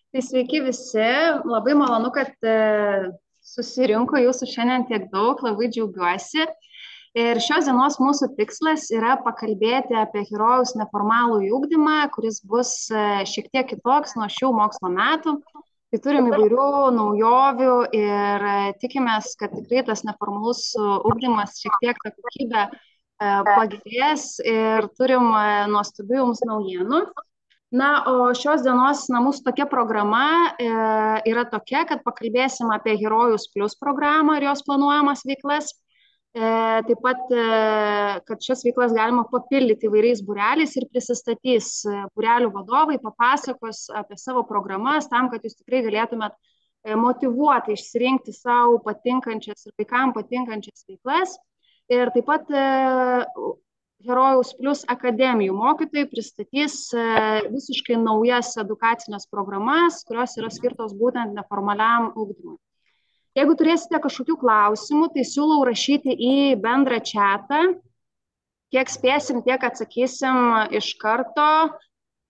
Tai sveiki visi, labai malonu, kad susirinko jūsų šiandien tiek daug, labai džiaugiuosi. Ir šios dienos mūsų tikslas yra pakalbėti apie herojaus neformalų ugdymą, kuris bus šiek tiek kitoks nuo šių mokslo metų. Tai turim įvairių naujovių ir tikimės, kad tikrai tas neformalus ugdymas šiek tiek tą kokybę pagerės ir turim nuostabių jums naujienų. Na, o šios dienos mūsų tokia programa yra tokia, kad pakalbėsim apie Herojus Plus programą ir jos planuojamas veiklas. Taip pat, kad šias veiklas galima papildyti įvairiais būreliais ir prisistatys būrelių vadovai, papasakos apie savo programas, tam, kad jūs tikrai galėtumėt motyvuoti išsirinkti savo patinkančias ir vaikams patinkančias veiklas. Ir taip pat Herojus Plus akademijų mokytojai pristatys visiškai naujas edukacinės programas, kurios yra skirtos būtent neformaliam ugdymui. Jeigu turėsite kažkokių klausimų, tai siūlau rašyti į bendrą chatą. Kiek spėsim, tiek atsakysim iš karto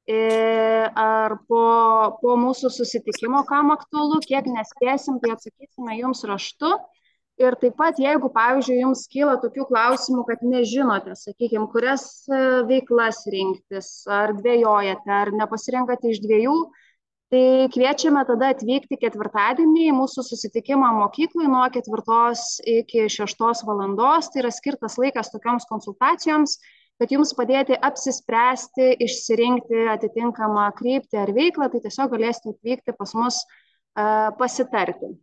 ar po mūsų susitikimo, kam aktualu, kiek nespėsim, tai atsakysime jums raštu. Ir taip pat, jeigu, pavyzdžiui, jums kyla tokių klausimų, kad nežinote, sakykime, kurias veiklas rinktis, ar dvejojate, ar nepasirinkate iš dviejų, tai kviečiame tada atvykti ketvirtadienį į mūsų susitikimą mokyklai nuo 4 iki 6 valandos. Tai yra skirtas laikas tokioms konsultacijoms, kad jums padėti apsispręsti, išsirinkti atitinkamą kryptį ar veiklą, tai tiesiog galėsite atvykti pas mus pasitarti.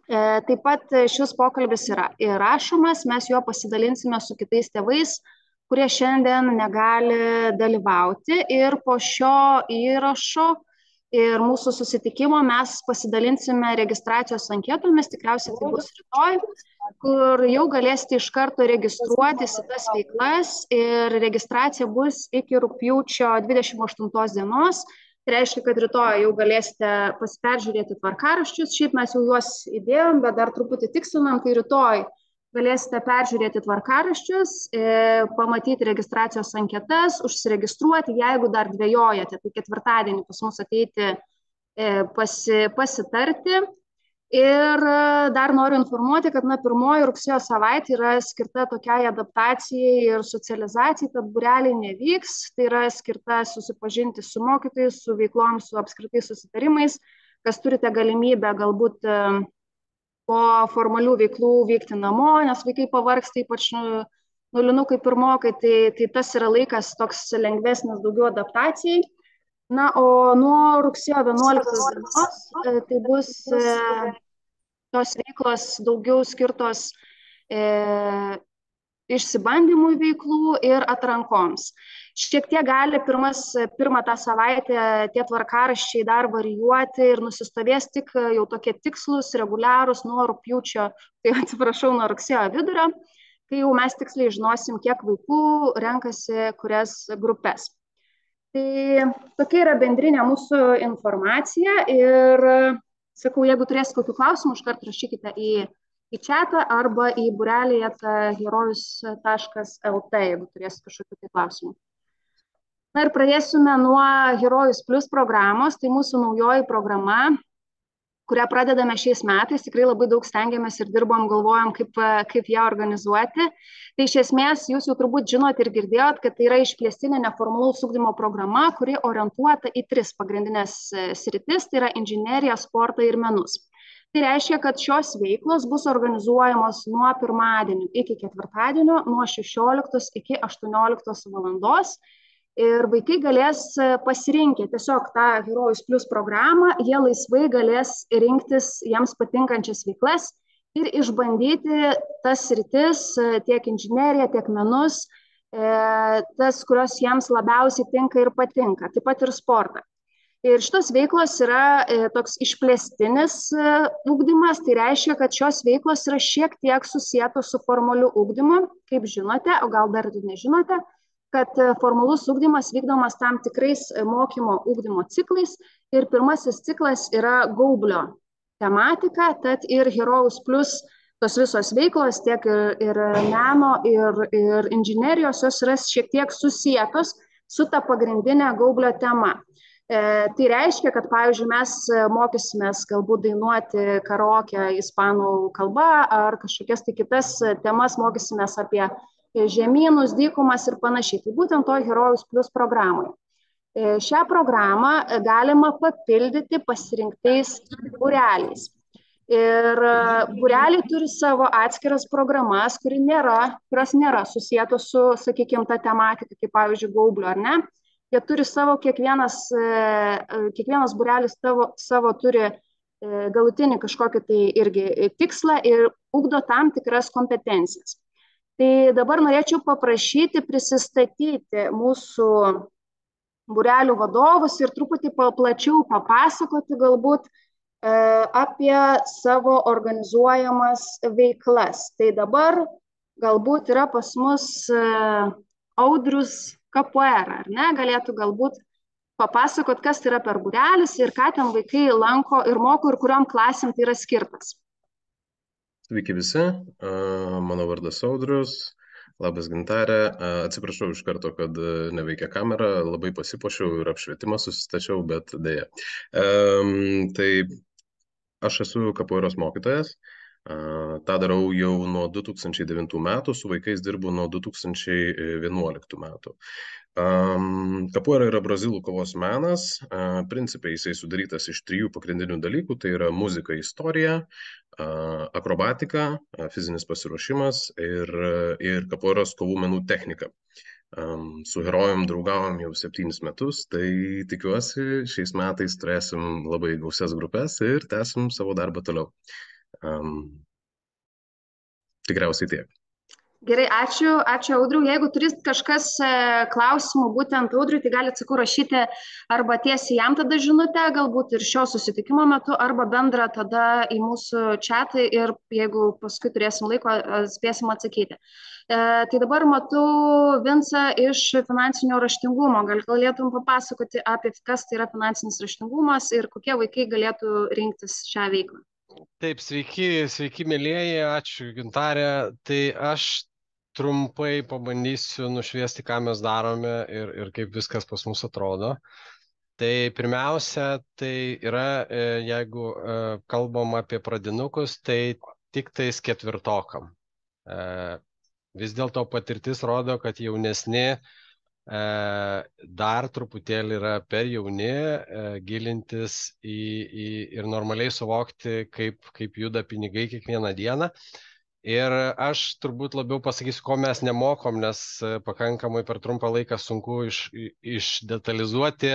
Taip pat šis pokalbis yra įrašomas, mes juo pasidalinsime su kitais tėvais, kurie šiandien negali dalyvauti, ir po šio įrašo ir mūsų susitikimo mes pasidalinsime registracijos anketomis, tikriausiai tai bus rytoj, kur jau galėsite iš karto registruotis į tas veiklas, ir registracija bus iki rugpjūčio 28 dienos. Tai reiškia, kad rytoj jau galėsite peržiūrėti tvarkaraščius, šiaip mes jau juos įdėjom, bet dar truputį tikslinam, tai rytoj galėsite peržiūrėti tvarkaraščius, pamatyti registracijos anketas, užsiregistruoti, jeigu dar dvejojate, tai ketvirtadienį pas mus ateiti pasitarti. Ir dar noriu informuoti, kad 1 rugsėjo savaitė yra skirta tokiai adaptacijai ir socializacijai, kad būreliai nevyks, tai yra skirta susipažinti su mokytojais, su veiklom, su apskritai susitarimais, kas turite galimybę galbūt po formalių veiklų vykti namo, nes vaikai pavargsta, ypač nulinukai pirmokai, tai tas yra laikas toks lengvesnis daugiau adaptacijai. Na, o nuo rugsėjo 11 dienos tai bus tos veiklos daugiau skirtos išsibandymui veiklų ir atrankoms. Šiek tiek gali pirmą tą savaitę tie tvarkaraščiai dar varijuoti ir nusistovės tik jau tokie tikslus, reguliarūs nuo rugpjūčio, tai atsiprašau, nuo rugsėjo vidurio, kai jau mes tiksliai žinosim, kiek vaikų renkasi kurias grupės. Tai tokia yra bendrinė mūsų informacija ir, sakau, jeigu turėsite kokių klausimų, iškart rašykite į chatą arba į burelį@herojus.lt, jeigu turėsite kažkokių klausimų. Na ir pradėsime nuo Herojus Plus programos, tai mūsų naujoji programa, kurią pradedame šiais metais, tikrai labai daug stengiamės ir dirbom, galvojom, kaip ją organizuoti. Tai iš esmės jūs jau turbūt žinot ir girdėjot, kad tai yra išplėstinė neformalaus ugdymo programa, kuri orientuota į 3 pagrindinės sritis, tai yra inžineriją, sportą ir menus. Tai reiškia, kad šios veiklos bus organizuojamos nuo pirmadienio iki ketvirtadienio, nuo 16 iki 18 valandos. Ir vaikai galės pasirinkę tiesiog tą Herojus Plus programą, jie laisvai galės rinktis jiems patinkančias veiklas ir išbandyti tas sritis, tiek inžineriją, tiek menus, tas, kurios jiems labiausiai tinka ir patinka, taip pat ir sportą. Ir šitos veiklos yra toks išplėstinis ugdymas, tai reiškia, kad šios veiklos yra šiek tiek susietos su formaliu ugdymu, kaip žinote, o gal dar ir nežinote, kad formalus ugdymas vykdomas tam tikrais mokymo ugdymo ciklais ir pirmasis ciklas yra gaublio tematika, tad ir Herojus Plus tos visos veiklos, tiek ir meno, ir inžinerijos, jos yra šiek tiek susietos, su ta pagrindinė gaublio tema. Tai reiškia, kad, pavyzdžiui, mes mokysimės galbūt dainuoti karaoke ispanų kalba ar kažkokias tai kitas temas mokysimės apie žemynus, dykumas ir panašiai. Tai būtent to Herojus Plus programai. Šią programą galima papildyti pasirinktais būreliais. Ir būreliai turi savo atskiras programas, kurios nėra susijętos su, sakykime, ta tematika, kaip pavyzdžiui, gaublio, ar ne? Jie turi savo, kiekvienas būrelis savo turi galutinį kažkokį tai irgi tikslą ir ugdo tam tikras kompetencijas. Tai dabar norėčiau paprašyti prisistatyti mūsų būrelių vadovus ir truputį plačiau papasakoti galbūt apie savo organizuojamas veiklas. Tai dabar galbūt yra pas mus Audrius Capoeira, ar ne? Galėtų galbūt papasakot, kas tai yra per būrelis ir ką ten vaikai lanko ir moko ir kuriom klasėm tai yra skirtas. Sveiki visi, mano vardas Audrius, labas Gintarė, atsiprašau iš karto, kad neveikia kamera, labai pasipuošiau ir apšvietimą susistačiau, bet dėja. Tai aš esu kapoeiros mokytojas, tą darau jau nuo 2009 metų, su vaikais dirbu nuo 2011 metų. Kapoeira yra brazilų kovos menas, principai jisai sudarytas iš 3 pagrindinių dalykų, tai yra muzika, istorija, akrobatika, fizinis pasiruošimas ir kapoeiros kovų menų technika. Su herojum draugavom jau 7 metus, tai tikiuosi šiais metais turėsim labai gausias grupės ir tęsim savo darbą toliau. Tikriausiai tiek. Gerai, ačiū Audriau. Jeigu turit kažkas klausimų būtent Audriui, tai galite, sakau, rašyti arba tiesiai jam tada žinutę, galbūt ir šio susitikimo metu, arba bendrą tada į mūsų chatą ir jeigu paskui turėsim laiko, spėsim atsakyti. Tai dabar matau Vincą iš finansinio raštingumo. Gal galėtum papasakoti apie kas tai yra finansinis raštingumas ir kokie vaikai galėtų rinktis šią veiklą. Taip, sveiki mielieji, ačiū Gintarė. Tai aš trumpai pabandysiu nušviesti, ką mes darome ir kaip viskas pas mus atrodo. Tai pirmiausia, tai yra, jeigu kalbam apie pradinukus, tai tik tais 4-okam. Vis dėlto patirtis rodo, kad jaunesni dar truputėlį yra per jauni gilintis ir normaliai suvokti, kaip juda pinigai kiekvieną dieną. Ir aš turbūt labiau pasakysiu, ko mes nemokom, nes pakankamai per trumpą laiką sunku išdetalizuoti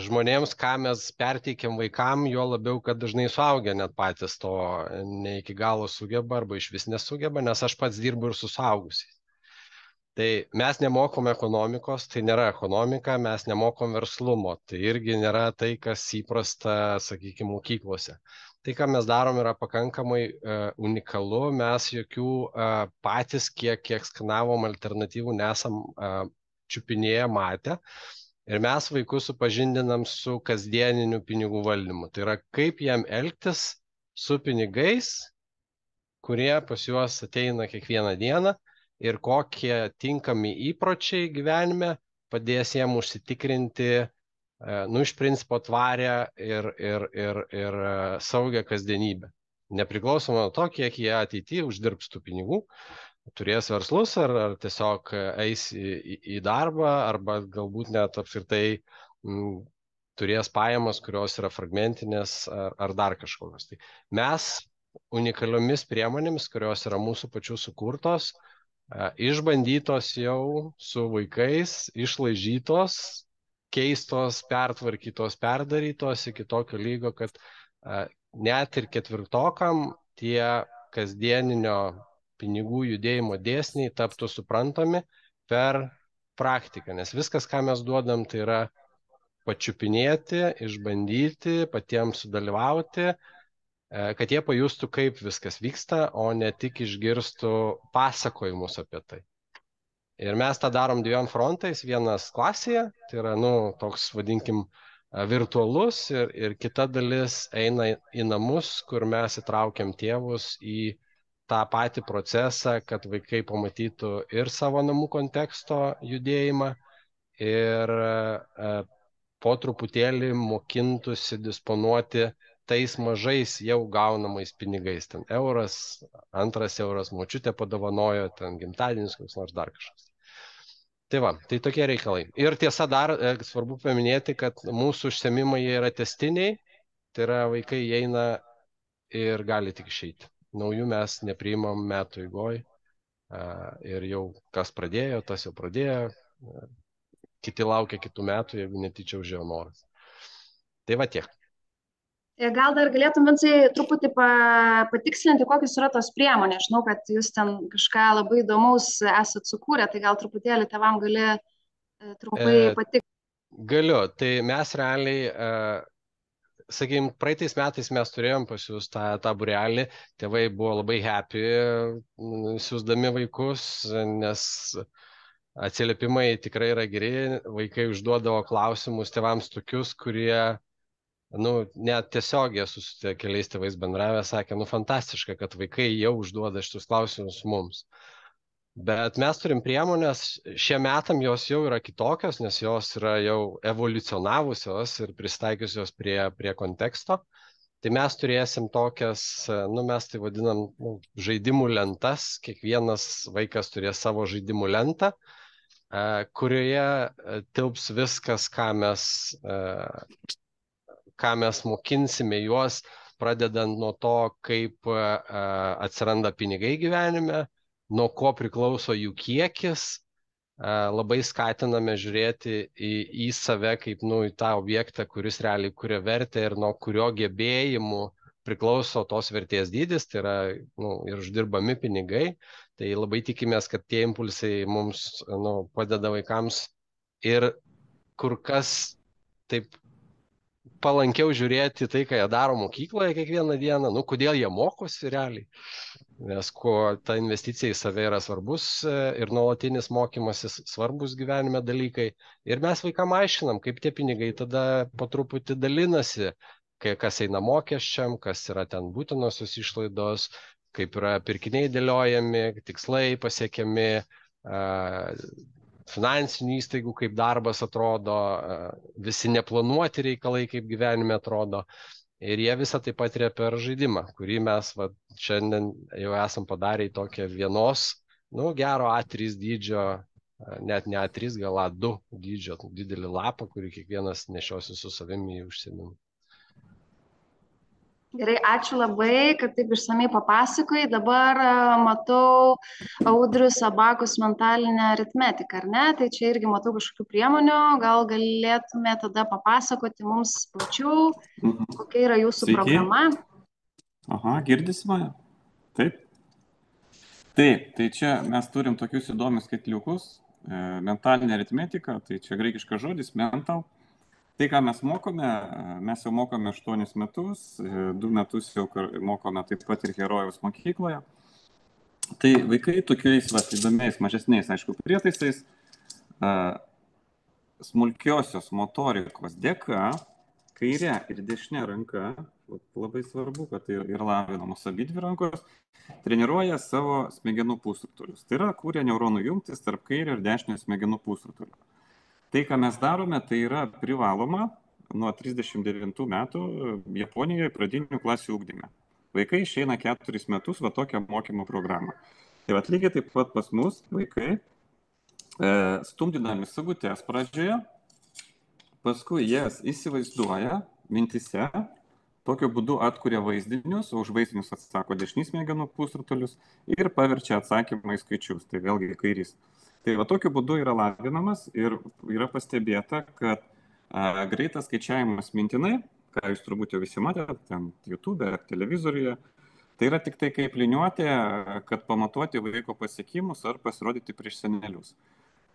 žmonėms, ką mes perteikiam vaikam, jo labiau, kad dažnai suaugę net patys to ne iki galo sugeba arba iš vis nesugeba, nes aš pats dirbu ir su suaugusiais. Tai mes nemokom ekonomikos, tai nėra ekonomika, mes nemokom verslumo, tai irgi nėra tai, kas įprasta, sakykime, mokyklose. Tai, ką mes darom, yra pakankamai unikalu, mes jokių patys, kiek skanavom alternatyvų, nesam čiupinėję matę. Ir mes vaikus supažindinam su kasdieniniu pinigų valdymu. Tai yra, kaip jam elgtis su pinigais, kurie pas juos ateina kiekvieną dieną ir kokie tinkami įpročiai gyvenime padės jiem užsitikrinti, iš principo tvarę ir saugią kasdienybę. Nepriklausomai nuo to, kiek jie ateityje uždirbs tų pinigų, turės verslus ar tiesiog eis į darbą, arba galbūt net apskritai turės pajamas, kurios yra fragmentinės ar dar kažkokios. Tai mes unikaliomis priemonėmis, kurios yra mūsų pačių sukurtos, išbandytos jau su vaikais, išlaižytos, keistos, pertvarkytos, perdarytos iki tokio lygio, kad net ir 4-okam tie kasdieninio pinigų judėjimo dėsniai taptų suprantami per praktiką, nes viskas, ką mes duodam, tai yra pačiupinėti, išbandyti, patiems sudalyvauti, kad jie pajustų, kaip viskas vyksta, o ne tik išgirstų pasakojimus apie tai. Ir mes tą darom 2 frontais, vienas klasėje, tai yra, toks, vadinkim, virtualus, ir kita dalis eina į namus, kur mes įtraukiam tėvus į tą patį procesą, kad vaikai pamatytų ir savo namų konteksto judėjimą, ir po truputėlį mokintųsi disponuoti tais mažais jau gaunamais pinigais. Ten euras, 2 euras, močiutė padovanojo, ten gimtadienis, koks nors dar kažkas. Tai va, tai tokie reikalai. Ir tiesa dar svarbu paminėti, kad mūsų užsiėmimai yra tęstiniai, tai yra vaikai eina ir gali tik išeiti. Naujų mes nepriimam metų eigoj ir jau kas pradėjo, tas jau pradėjo, kiti laukia kitų metų, jeigu netyčia užėjo noras. Tai va tiek. Gal dar galėtum, Vincai, truputį patikslinti, kokios yra tos priemonės. Žinau, kad jūs ten kažką labai įdomaus esat sukūrę, tai gal truputėlį tėvam gali trumpai patikslinti. Galiu. Tai mes realiai, sakykime, praeitais metais mes turėjom pas jūs tą būrelį, tėvai buvo labai happy siūsdami vaikus, nes atsiliepimai tikrai yra geri, vaikai užduodavo klausimus tėvams tokius, kurie net tiesiog jie su keliais tėvais bendravę, sakė, fantastiška, kad vaikai jau užduoda šitus klausimus mums. Bet mes turim priemonės, šiem metam jos jau yra kitokios, nes jos yra jau evoliucionavusios ir pristaikiusios prie konteksto. Tai mes turėsim tokias, mes tai vadinam žaidimų lentas, kiekvienas vaikas turės savo žaidimų lentą, kurioje tilps viskas, ką mes mokinsime juos, pradedant nuo to, kaip atsiranda pinigai gyvenime, nuo ko priklauso jų kiekis. Labai skatiname žiūrėti į save kaip į tą objektą, kuris realiai kuria vertę ir nuo kurio gebėjimų priklauso tos vertės dydis, tai yra ir uždirbami pinigai. Tai labai tikimės, kad tie impulsai mums padeda vaikams ir kur kas taip palankiau žiūrėti tai, ką jie daro mokykloje kiekvieną dieną, kodėl jie mokosi realiai, nes ta investicija į save yra svarbus ir nuolatinis mokymasis svarbus gyvenime dalykai. Ir mes vaikam aiškinam, kaip tie pinigai tada po truputį dalinasi, kas eina mokesčiam, kas yra ten būtinosios išlaidos, kaip yra pirkiniai dėliojami, tikslai pasiekiami, finansinių įstaigų, kaip darbas atrodo, visi neplanuoti reikalai, kaip gyvenime atrodo. Ir jie visą tai patiria per žaidimą, kurį mes šiandien jau esam padarę į tokią vienos, gero A3 dydžio, net ne A3, gal A2 dydžio, didelį lapą, kurį kiekvienas nešiosi su savimi į užsiėmimą. Gerai, ačiū labai, kad taip išsamei papasakojai. Dabar matau Audrius Abakus mentalinę aritmetiką, ar ne? Tai čia irgi matau kažkokių priemonių. Gal galėtume tada papasakoti mums plačiau, kokia yra jūsų programa? Aha, girdisi mane? Taip. Taip, tai čia mes turim tokius įdomius skaitliukus. Mentalinė aritmetika, tai čia graikiškas žodis, mental. Tai, ką mes jau mokome 8 metus, 2 metus jau mokome taip pat ir Herojaus mokykloje. Tai vaikai tokiais įdomiais, mažesniais, aišku, prietaisais, smulkiosios motorikos dėka, kairė ir dešinė ranka, labai svarbu, kad tai yra lavinamos abidvi rankos, treniruoja savo smegenų pusrutulius. Tai yra, kūrė neuronų jungtis tarp kairio ir dešinio smegenų pusrutulio. Tai, ką mes darome, tai yra privaloma nuo 39 metų Japonijoje pradinių klasių ugdyme. Vaikai išeina 4 metus tokią mokymo programą. Tai lygiai taip pat pas mus vaikai stumdinami sagutes pradžioje, paskui jas įsivaizduoja mintise, tokiu būdu atkuria vaizdinius, o už vaizdinius atsako dešinis smegenų pusrutulius ir paverčia atsakymą į skaičius, tai vėlgi kairys. Tai tokiu būdu yra lavinamas ir yra pastebėta, kad greitas skaičiavimas mintinai, ką jūs turbūt jau visi matėte, ten YouTube ar televizoriuje, tai yra tik tai kaip liniuotė, kad pamatuoti vaiko pasiekimus ar pasirodyti prieš senelius.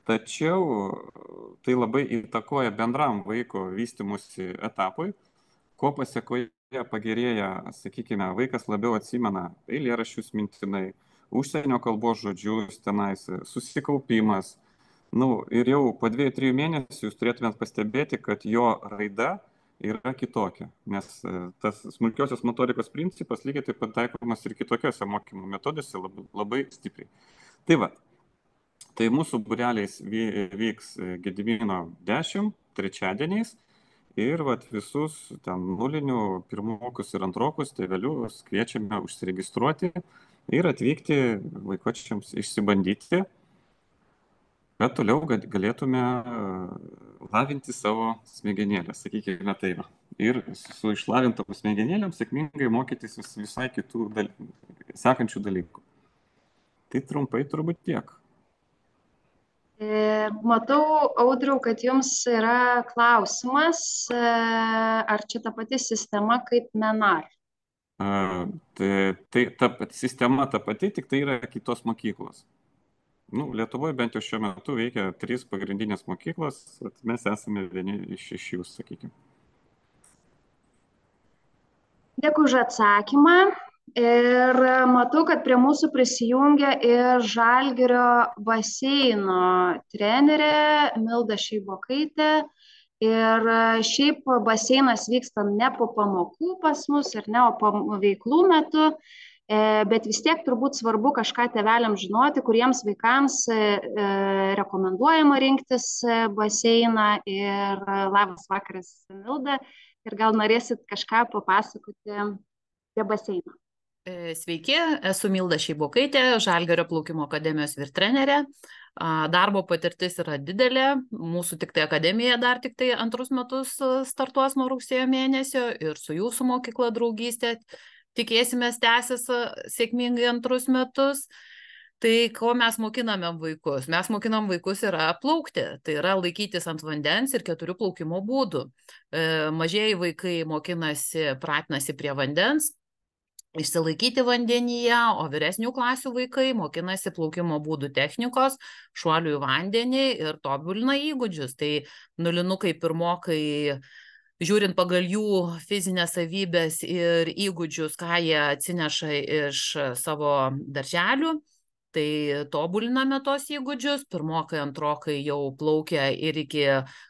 Tačiau tai labai įtakoja bendram vaiko vystymusi etapui, ko pasiekoje pagerėja, sakykime, vaikas labiau atsimena eilėraščius mintinai, užsienio kalbos žodžius tenais, susikaupimas. Ir jau po 2-3 mėnesių jūs turėtumėt pastebėti, kad jo raida yra kitokia, nes tas smulkiosios motorikos principas lygiai taip pat taikomas ir kitokiose mokymo metodose labai stipriai. Tai va, tai mūsų būreliais vyks Gedimino 10 trečiadieniais ir vat, visus ten nulinių pirmokus ir antrokus tėvelius kviečiame užsiregistruoti ir atvykti vaikučiams išsibandyti, kad toliau galėtume lavinti savo smegenėlę, sakykime taip. Ir su išlavintom smegenėlėm sėkmingai mokytis visai kitų sekančių dalykų. Tai trumpai turbūt tiek. Matau, Audriau, kad jums yra klausimas, ar čia ta pati sistema kaip Menar? Tai ta sistema ta pati, tik tai yra kitos mokyklos. Lietuvoje bent jau šiuo metu veikia 3 pagrindinės mokyklos, mes esame vieni iš jų, sakykime. Dėkui už atsakymą. Ir matau, kad prie mūsų prisijungia ir Žalgirio baseino trenerė Milda Šeibokaitė. Ir šiaip baseinas vyksta ne po pamokų pas mus ir ne po veiklų metu, bet vis tiek turbūt svarbu kažką tėveliams žinoti, kuriems vaikams rekomenduojama rinktis baseiną. Ir labas vakaras, Milda. Ir gal norėsit kažką papasakoti apie baseiną. Sveiki, esu Milda Šeibokaitė, Žalgirio plaukimo akademijos vyrtrenerė. Darbo patirtis yra didelė, mūsų tik tai akademija dar tik tai 2 metus startuos nuo rugsėjo mėnesio ir su jūsų mokykla draugystė tikėsimės tęsis sėkmingai 2 metus. Tai ko mes mokiname vaikus? Mes mokinam vaikus yra plaukti, tai yra laikytis ant vandens ir 4 plaukimo būdų. Mažieji vaikai pratinasi prie vandens, išsilaikyti vandenyje, o vyresnių klasių vaikai mokinasi plaukimo būdų technikos, šuolių į vandenį ir tobulina įgūdžius. Tai nulinukai, pirmokai, žiūrint pagal jų fizinės savybės ir įgūdžius, ką jie atsineša iš savo darželių, tai tobuliname tos įgūdžius. Pirmokai, antrokai jau plaukia ir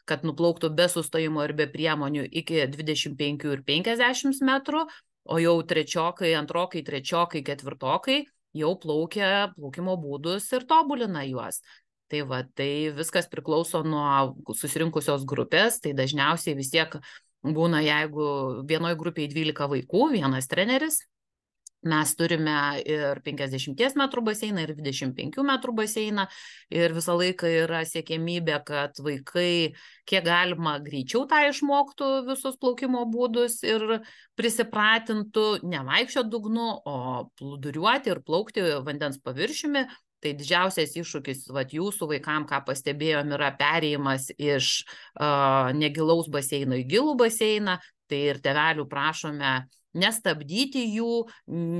kad nuplauktų be sustojimo ir be priemonių iki 25 ir 50 metrų. O jau trečiokai, antrokai, trečiokai, ketvirtokai jau plaukia plaukimo būdus ir tobulina juos. Tai viskas priklauso nuo susirinkusios grupės, tai dažniausiai vis tiek būna, jeigu vienoje grupėje 12 vaikų, vienas treneris. Mes turime ir 50 metrų baseiną, ir 25 metrų baseiną ir visą laiką yra siekiamybė, kad vaikai kiek galima greičiau tą išmoktų visus plaukimo būdus ir prisipratintų nevaikščio dugnu, o plūduriuoti ir plaukti vandens paviršiumi. Tai didžiausias iššūkis jūsų vaikam, ką pastebėjom, yra perėjimas iš negilaus baseino į gilų baseiną. Tai ir tėvelių prašome nestabdyti jų,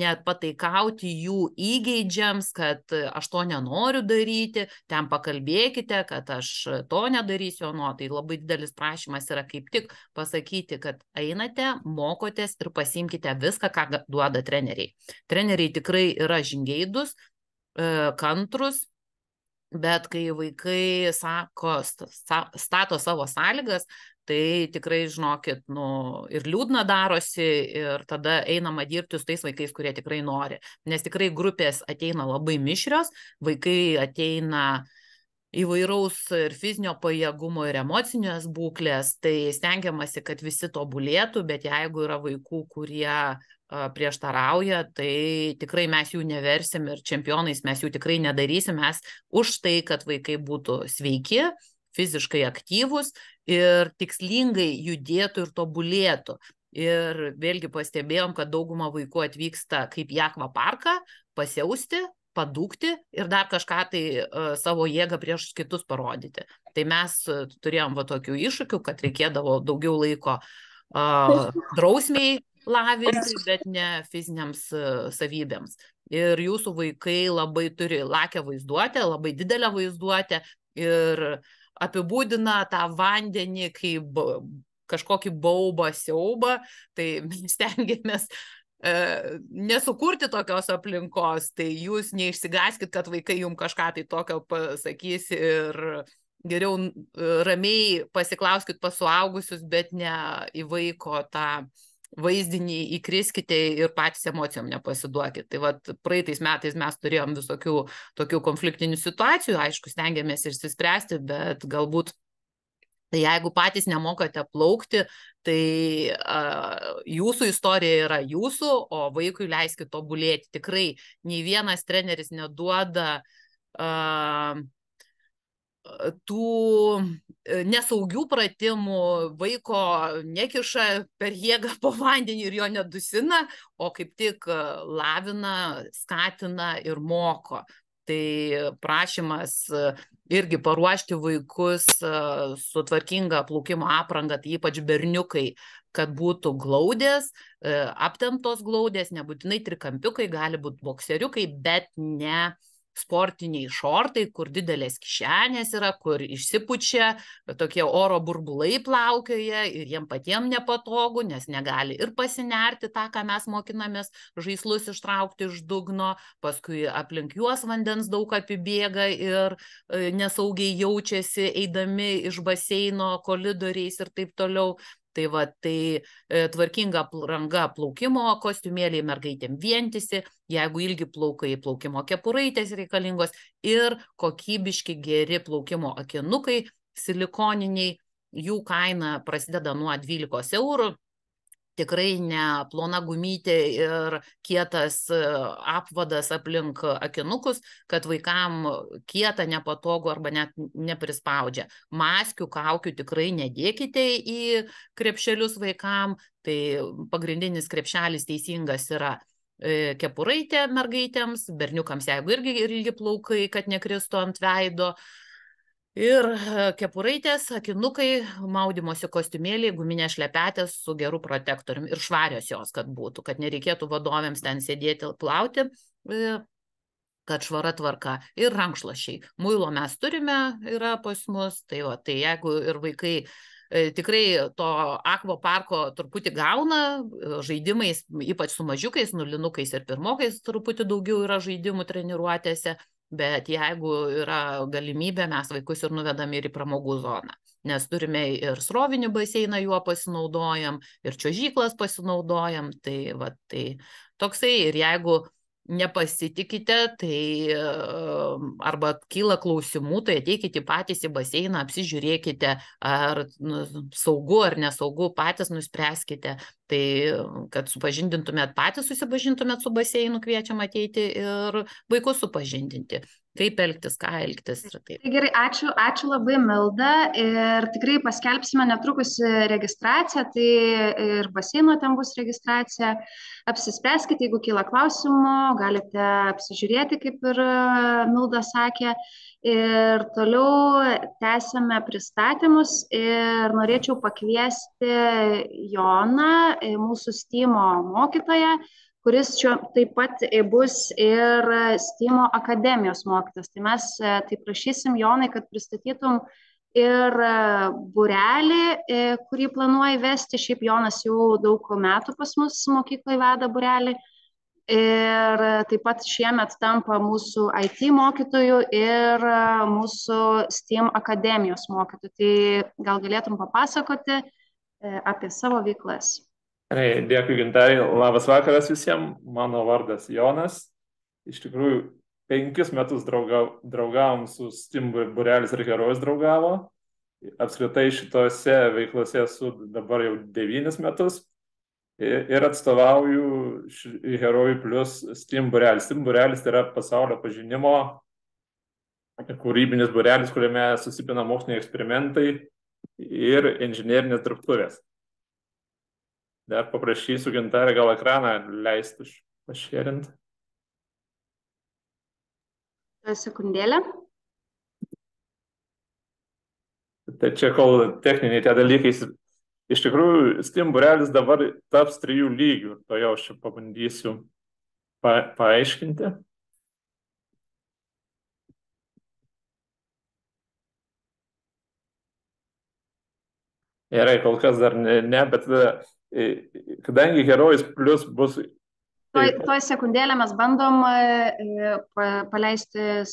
nepataikauti jų įgeidžiams, kad aš to nenoriu daryti, ten pakalbėkite, kad aš to nedarysiu, tai labai didelis prašymas yra kaip tik pasakyti, kad einate, mokotės ir pasiimkite viską, ką duoda treneriai. Treneriai tikrai yra žingeidus, kantrus, bet kai vaikai stato savo sąlygas, tai tikrai, žinokit, ir liūdna darosi ir tada einama dirbti su tais vaikais, kurie tikrai nori. Nes tikrai grupės ateina labai mišrios, vaikai ateina įvairaus ir fizinio pajėgumo, ir emocinės būklės, tai stengiamasi, kad visi tobulėtų, bet jeigu yra vaikų, kurie prieštarauja, tai tikrai mes jų neversim ir čempionais mes jų tikrai nedarysim. Mes už tai, kad vaikai būtų sveiki, fiziškai aktyvūs ir tikslingai judėtų ir tobulėtų. Ir vėlgi pastebėjom, kad dauguma vaikų atvyksta kaip į akvaparką, pasiausti, padūkti ir dar kažką tai savo jėgą prieš kitus parodyti. Tai mes turėjom tokių iššūkių, kad reikėdavo daugiau laiko drausmiai lavinti, bet ne fiziniams savybėms. Ir jūsų vaikai labai turi lakią vaizduotę, labai didelę vaizduotę ir apibūdina tą vandenį kaip kažkokį baubą, siaubą, tai mes stengiamės nesukurti tokios aplinkos, tai jūs neišsigąskit, kad vaikai jums kažką tai tokio pasakys ir geriau ramiai pasiklauskit pas suaugusius, bet ne į vaiko tą vaizdinį įkriskite ir patys emocijom nepasiduokit. Tai vat praeitais metais mes turėjom visokių tokių konfliktinių situacijų, aišku, stengiamės išsispręsti, bet galbūt tai jeigu patys nemokate plaukti, tai jūsų istorija yra jūsų, o vaikui leiskit tobulėti. Tikrai nei vienas treneris neduoda tų nesaugių pratimų, vaiko nekiša per jėgą po vandenį ir jo nedusina, o kaip tik lavina, skatina ir moko. Tai prašymas irgi paruošti vaikus su tvarkinga plaukimo apranga, tai ypač berniukai, kad būtų glaudės, aptemptos glaudės, nebūtinai trikampiukai, gali būti bokseriukai, bet ne sportiniai šortai, kur didelės kišenės yra, kur išsipučia, tokie oro burbulai plaukioja ir jiem patiem nepatogu, nes negali ir pasinerti tą, ką mes mokinamės, žaislus ištraukti iš dugno, paskui aplink juos vandens daug apibėga ir nesaugiai jaučiasi eidami iš baseino koridoriais ir taip toliau. Tai va, tai tvarkinga apranga plaukimo kostiumėliai mergaitėm vientisi, jeigu ilgi plaukai, plaukimo kepuraitės reikalingos ir kokybiški geri plaukimo akinukai silikoniniai, jų kaina prasideda nuo 12 eurų. Tikrai ne plona gumytė ir kietas apvadas aplink akinukus, kad vaikam kieta, nepatogu arba net neprispaudžia. Maskių, kaukių tikrai nedėkite į krepšelius vaikam, tai pagrindinis krepšelis teisingas yra kepuraitė mergaitėms, berniukams jeigu irgi ilgi plaukai, kad nekristų ant veido. Ir kepuraitės, akinukai, maudymosi kostiumėliai, guminės šlepetės su geru protektoriumi ir švarios jos, kad būtų, kad nereikėtų vadovėms ten sėdėti, plauti, kad švara tvarka. Ir rankšluosčiai. Muilo mes turime, yra pas mus, tai jeigu ir vaikai tikrai to akvaparko truputį gauna, žaidimais, ypač su mažiukais, nulinukais ir pirmokais truputį daugiau yra žaidimų treniruotėse. Bet jeigu yra galimybė, mes vaikus ir nuvedam ir į pramogų zoną. Nes turime ir srovinį baseiną juo pasinaudojam, ir čiuožyklas pasinaudojam. Tai toksai, ir jeigu nepasitikite, tai arba kyla klausimų, tai ateikite patys į baseiną, apsižiūrėkite, ar saugu ar nesaugu, patys nuspręskite. Tai kad supažindintumėt patys, susipažintumėt su baseinu, kviečiam ateiti ir vaikus supažindinti. Kaip elgtis, ką elgtis ir taip. Tai gerai, ačiū labai, Milda. Ir tikrai paskelbsime netrukus registraciją, tai ir baseino ten bus registracija. Apsispręskite, jeigu kyla klausimų, galite apsižiūrėti, kaip ir Milda sakė. Ir toliau tęsime pristatymus ir norėčiau pakviesti Joną, mūsų STEAM-o mokytoją, kuris taip pat bus ir STEAM-o akademijos mokytas. Tai mes tai prašysim, Jonai, kad pristatytum ir būrelį, kurį planuoji vesti. Šiaip Jonas jau daug metų pas mus mokykloje veda būrelį. Ir taip pat šiemet tampa mūsų IT mokytojų ir mūsų STEAM akademijos mokytojų. Tai gal galėtum papasakoti apie savo veiklas. Gerai, dėkui Gintarė, labas vakaras visiems, mano vardas Jonas. Iš tikrųjų, 5 metus draugavom su STEAM būrelis ir herojus draugavo. Apskritai šitose veiklose esu dabar jau 9 metus. Ir atstovauju Herojų plus STEAM būrelis. STEAM būrelis tai yra pasaulio pažinimo kūrybinis būrelis, kuriame susipina moksliniai eksperimentai ir inžinerinės dirbtuvės. Dar paprašysiu Gintarę gal ekraną leisti pašėrinti. Sekundėlę. Tai čia kol techniniai tie dalykai. Iš tikrųjų, STEAM būrelis dabar taps 3 lygių, to jau aš čia pabandysiu paaiškinti. Gerai, kol kas dar ne, bet kadangi herojus plus bus... Toj sekundėlę mes bandom paleisti...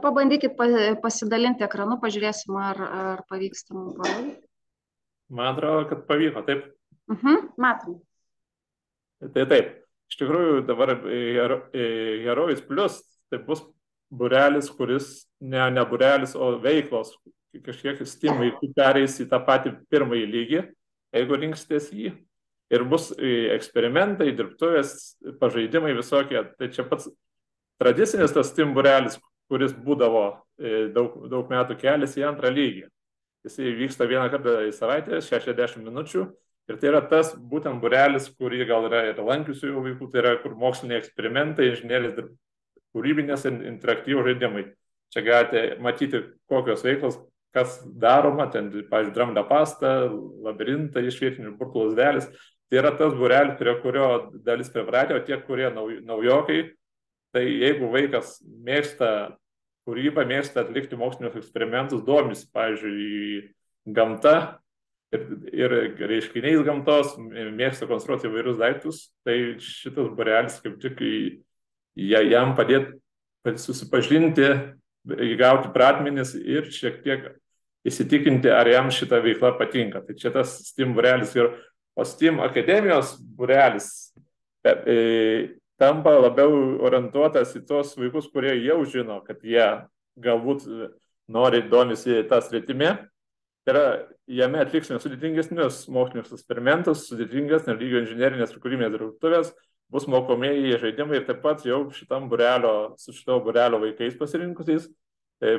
Pabandykit pasidalinti ekranu, pažiūrėsim, ar pavyksta mums parodyti. Man atrodo, kad pavyko, taip. Matom. Tai taip. Iš tikrųjų, dabar Herojus Plus tai bus būrelis, kuris ne būrelis, o veiklos. Kažkiek STEAM vaikų pereis į tą patį pirmąjį lygį, jeigu rinksitės jį. Ir bus eksperimentai, dirbtuvės, pažaidimai visokie. Tai čia pats tradicinis tas STEAM būrelis, kuris būdavo daug metų kelias į antrą lygį. Jis vyksta vieną kartą į savaitę, 60 minučių. Ir tai yra tas būtent būrelis, kurį gal yra ir lankiusių vaikų, tai yra kur moksliniai eksperimentai, inžinierės, kūrybinės interaktyvų žaidimai. Čia galite matyti, kokios veiklos, kas daroma, ten, pavyzdžiui, dramblio pasta, labirintai, švietinių burtų lazdelis. Tai yra tas būrelis, prie kurio dalis pripratę, o tie, kurie naujokai, tai jeigu vaikas mėgsta kūrybą, mėgsta atlikti mokslinius eksperimentus, domisi, pavyzdžiui, gamta ir reiškiniais gamtos, mėgsta konstruoti įvairius daiktus, tai šitas būrelis kaip tik jam padėti susipažinti, įgauti pratmenis ir šiek tiek įsitikinti, ar jam šita veikla patinka. Tai čia tas STEAM būrelis. O STEAM akademijos būrelis tampa labiau orientuotas į tos vaikus, kurie jau žino, kad jie galbūt domisi tą sritimi. Tai yra, jame atliksime sudėtingesnius mokslinius eksperimentus, sudėtingesnio lygio inžinerinės ir kūrybinės dirbtuvės, bus mokomieji žaidimai ir taip pat jau su šito būrelio vaikais pasirinkusiais.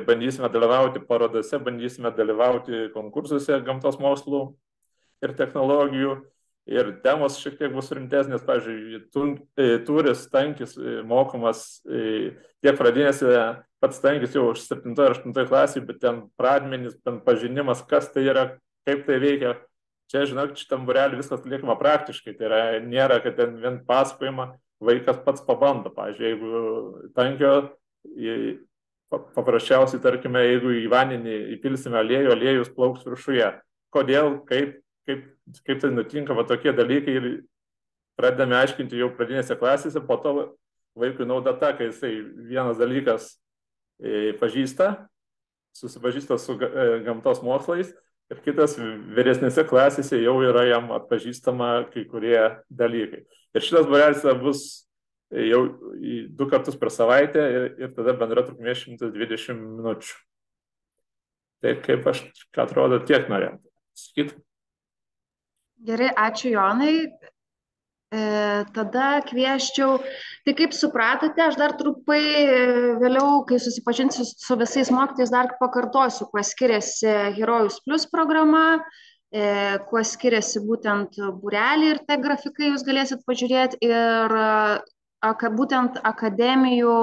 Bandysime dalyvauti parodose, bandysime dalyvauti konkursuose gamtos mokslų ir technologijų. Ir temos šiek tiek bus rimtesnės, pavyzdžiui, tūris, tankis mokomas tiek pradinėse, pats tankis jau už 7 ar 8 klasį, bet ten pradmenis, ten pažinimas, kas tai yra, kaip tai veikia. Čia, žinok, šitam būreliui viskas atliekama praktiškai. Tai yra, nėra, kad ten vien pasakojama, vaikas pats pabando. Pavyzdžiui, jeigu tankio, paprasčiausiai, tarkime, jeigu į vandenį įpilsime aliejų, aliejus plauks viršuje. Kodėl, kaip tai nutinka, va tokie dalykai ir pradedame aiškinti jau pradinėse klasėse, po to vaikui nauda ta, kai jisai vienas dalykas susipažįsta su gamtos mokslais ir kitas vyresnėse klasėse jau yra jam atpažįstama kai kurie dalykai. Ir šitas būrelis bus jau 2 kartus per savaitę ir tada bendra trukmė 120 minučių. Tai kaip aš, ką atrodo, tiek norėjau sakyti. Gerai, ačiū Jonai. Tada kvieščiau, tai kaip supratote, aš dar trumpai vėliau, kai susipažinsiu su visais mokytojais, dar pakartosiu, kuo skiriasi Herojus Plus programa, kuo skiriasi būtent būreliai ir tie grafikai jūs galėsit pažiūrėti ir būtent akademijų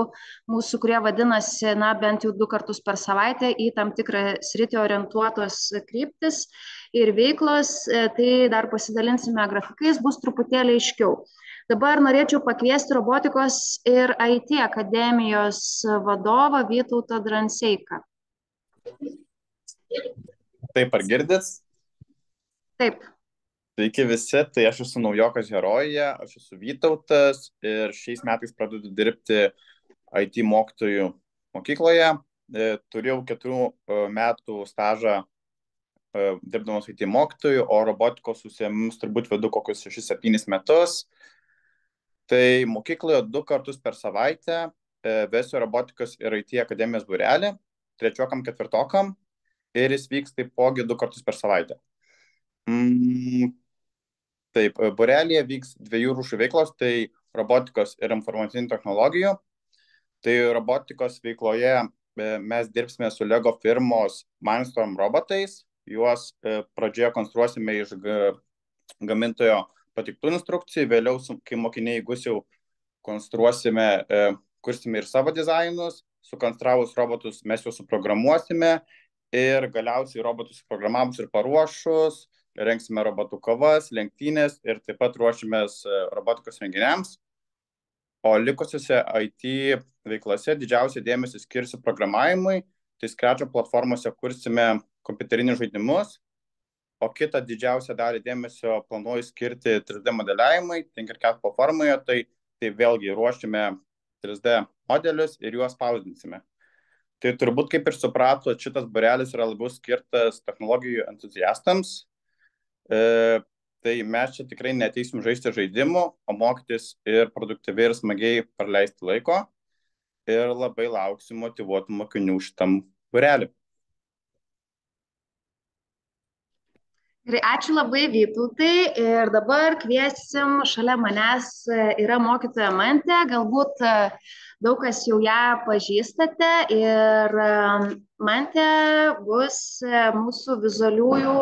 mūsų, kurie vadinasi, bent jau 2 kartus per savaitę į tam tikrą sritį orientuotos kryptis ir veiklos, tai dar pasidalinsime grafikais, bus truputėlį aiškiau. Dabar norėčiau pakviesti robotikos ir IT akademijos vadovą Vytautą Dranseiką. Taip, ar girdit? Taip. Sveiki visi, tai aš esu naujokas Herojuje, aš esu Vytautas ir šiais metais pradedu dirbti IT mokytojų mokykloje. Turėjau 4 metų stažą dirbdamas IT mokytojų, o robotikos užsiėmimus turbūt vedu kokius 6-7 metus. Tai mokykloje 2 kartus per savaitę vesiu robotikos ir IT akademijos būrelį, 3-okam, 4-okam ir jis vyks taipogi 2 kartus per savaitę. Taip, būrelyje vyks 2 rūšių veiklos, tai robotikos ir informacinių technologijų. Tai robotikos veikloje mes dirbsime su LEGO firmos Mindstorm robotais. Juos pradžioje konstruosime iš gamintojo pateiktų instrukcijų, vėliau, kai mokiniai įgus jau konstruosime, kursime ir savo dizainus, sukonstravus robotus mes juos suprogramuosime ir galiausiai robotus suprogramavus ir paruošus, rengsime robotų kovas, lenktynės ir taip pat ruošimės robotikos renginiams. O likusiuose IT veiklose didžiausią dėmesį skirsiu programavimui, tai Scratch platformose kursime kompiuterinius žaidimus, o kitą didžiausią dalį dėmesio planuoju skirti 3D modeliavimui, Tinkercad platformoje, tai vėlgi ruošime 3D modelius ir juos spausdinsime. Tai turbūt, kaip ir suprato, šitas būrelis yra labiau skirtas technologijų entuziastams. Tai mes čia tikrai neteisim žaisti žaidimų, o mokytis ir produktyviai ir smagiai praleisti laiko. Ir labai lauksiu motyvuotų mokinių šitam būrelį. Gerai, ačiū labai Vytautai. Ir dabar kviesim, šalia manęs yra mokytoja Mantė, galbūt daug kas jau ją pažįstate. Ir Mantė bus mūsų vizualiųjų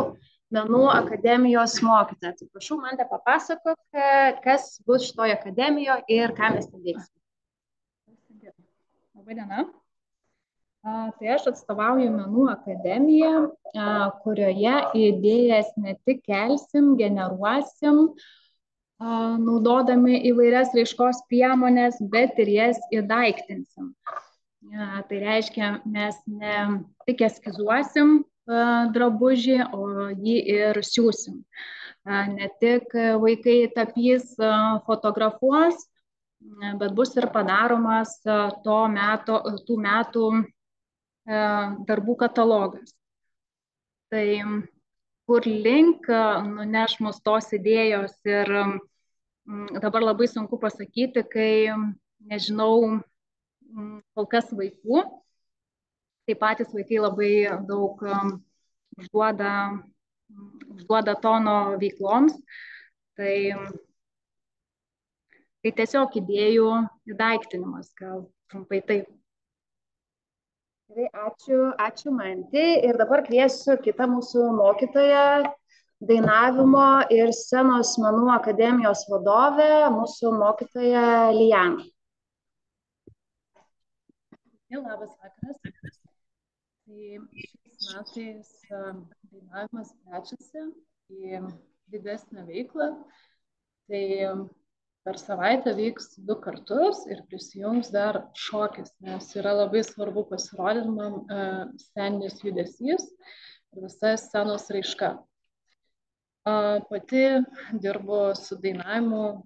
menų akademijos mokytoja. Tai prašau, Mantė, papasakok, kas bus šitoje akademijoje ir ką mes ten veiksime. Labadiena. Tai aš atstovauju Menų akademiją, kurioje idėjas ne tik kelsim, generuosim, naudodami įvairias raiškos priemonės, bet ir jas įdaiktinsim. Tai reiškia, mes ne tik eskizuosim drabužį, o jį ir siūsim. Ne tik vaikai tapys, fotografuos, bet bus ir padaromas tų metų darbų katalogas. Tai kur link nuneš mus tos idėjos ir dabar labai sunku pasakyti, kai nežinau kol kas vaikų, tai patys vaikai labai daug užduoda tono veikloms, tai tiesiog idėjų įdaiktinimas, gal trumpai taip. Ačiū Mantė. Ir dabar kviesiu kitą mūsų mokytoją, dainavimo ir scenos menų akademijos vadovę, mūsų mokytoją Lijaną. Labas vakaras. Tai šiais metais dainavimas plečiasi į didesnę veiklą. Tai per savaitę vyks 2 kartus ir prisijungs dar šokis, nes yra labai svarbu pasirodymam sceninis judesys ir visa scenos raiška. Pati dirbu su dainavimu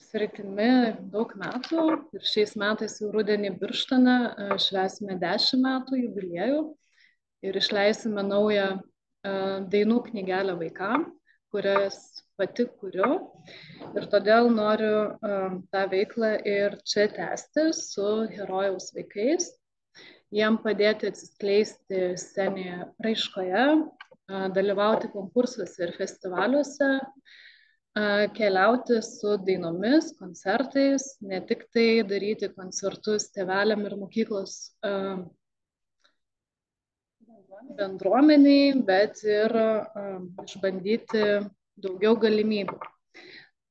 sritimi daug metų ir šiais metais jau rudenį Birštone švęsime 10 metų jubiliejų ir išleisime naują dainų knygelę vaikams, kurias pati kuriu ir todėl noriu tą veiklą ir čia tęsti su herojaus vaikais, jiem padėti atsiskleisti sceninėje raiškoje, dalyvauti konkursuose ir festivaliuose, keliauti su dainomis, koncertais, ne tik tai daryti koncertus tėveliam ir mokyklos bendruomeniai, bet ir išbandyti daugiau galimybių.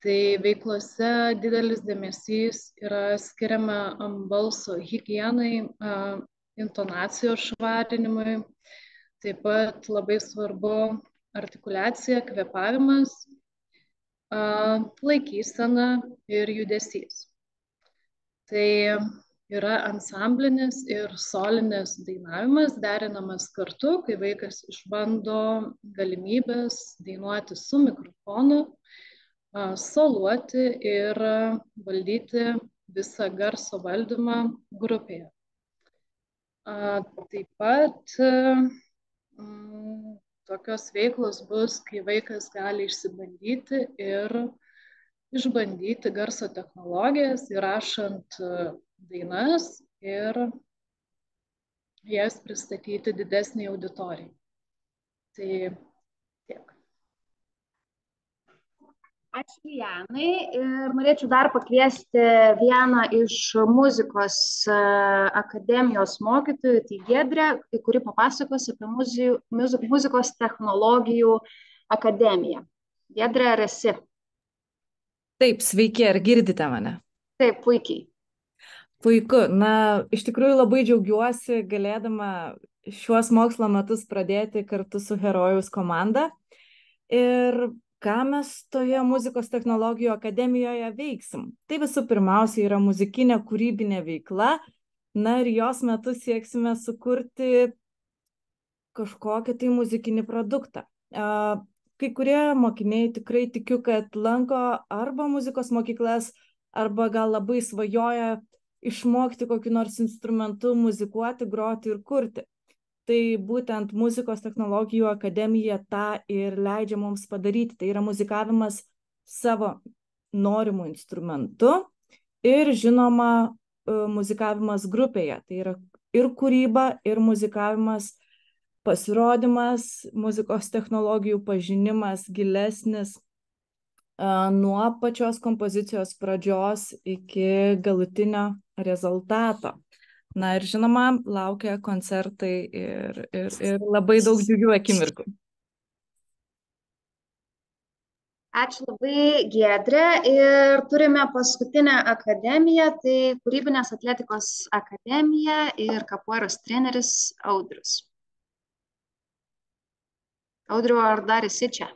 Tai veiklose didelis dėmesys yra skiriama balso higienai, intonacijos švarinimui, taip pat labai svarbu artikuliacija, kvėpavimas, laikysena ir judesys. Tai yra ansamblinis ir solinis dainavimas derinamas kartu, kai vaikas išbando galimybės dainuoti su mikrofonu, soluoti ir valdyti visą garso valdymą grupėje. Taip pat tokios veiklos bus, kai vaikas gali išsibandyti ir išbandyti garso technologijas, įrašant dainas ir jas pristatyti didesnį auditorijai. Tai tiek. Ačiū Lijanai ir norėčiau dar pakviesti vieną iš muzikos akademijos mokytojų, tai Giedrę, kuri papasakos apie muzikos technologijų akademiją. Giedrė, ar esi? Taip, sveiki, ar girdite mane? Taip, puikiai. Puiku. Na, iš tikrųjų labai džiaugiuosi galėdama šiuos mokslo metus pradėti kartu su Herojaus komanda. Ir ką mes toje muzikos technologijų akademijoje veiksim? Tai visų pirmiausia yra muzikinė kūrybinė veikla. Na ir jos metu sieksime sukurti kažkokį tai muzikinį produktą. Kai kurie mokiniai tikrai tikiu, kad lanko arba muzikos mokyklas, arba gal labai svajoja išmokti kokiu nors instrumentu muzikuoti, groti ir kurti. Tai būtent Muzikos technologijų akademija tą ir leidžia mums padaryti. Tai yra muzikavimas savo norimų instrumentų ir žinoma muzikavimas grupėje. Tai yra ir kūryba, ir muzikavimas, pasirodymas, muzikos technologijų pažinimas gilesnis nuo pačios kompozicijos pradžios iki galutinio rezultato. Na ir žinoma, laukia koncertai ir labai daug džiugių akimirkų. Ačiū labai, Giedrė. Ir turime paskutinę akademiją, tai Kūrybinės atletikos akademija ir kapoeiros treneris Audrius. Audriu, ar dar esi čia?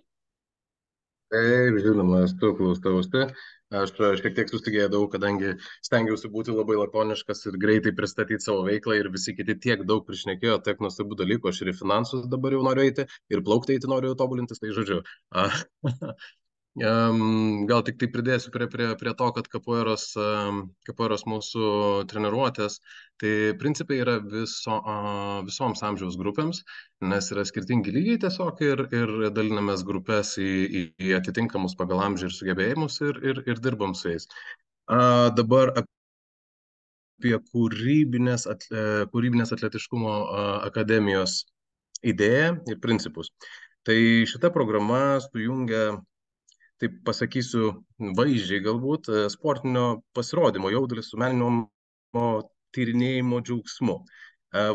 Taip, žinoma, esu klausausi. Aš šiek tiek susigėdau, kadangi stengiausi būti labai lakoniškas ir greitai pristatyti savo veiklą ir visi kiti tiek daug prišnekėjo, tiek nuostabių dalykų. Aš ir į finansus dabar jau noriu eiti, ir plaukti eiti noriu tobulintis, tai žodžiu. Gal tik tai pridėsiu prie to, kad kapoeiros mūsų treniruotės, tai principai yra visoms amžiaus grupėms, nes yra skirtingi lygiai tiesiog ir dalinamės grupės į atitinkamus pagal amžių ir sugebėjimus ir dirbam su jais. Dabar apie kūrybinės atletiškumo akademijos idėją ir principus. Tai šita programa sujungia, taip pasakysiu vaizdžiai galbūt, sportinio pasirodymo jaudulį su meninio tyrinėjimo džiaugsmu.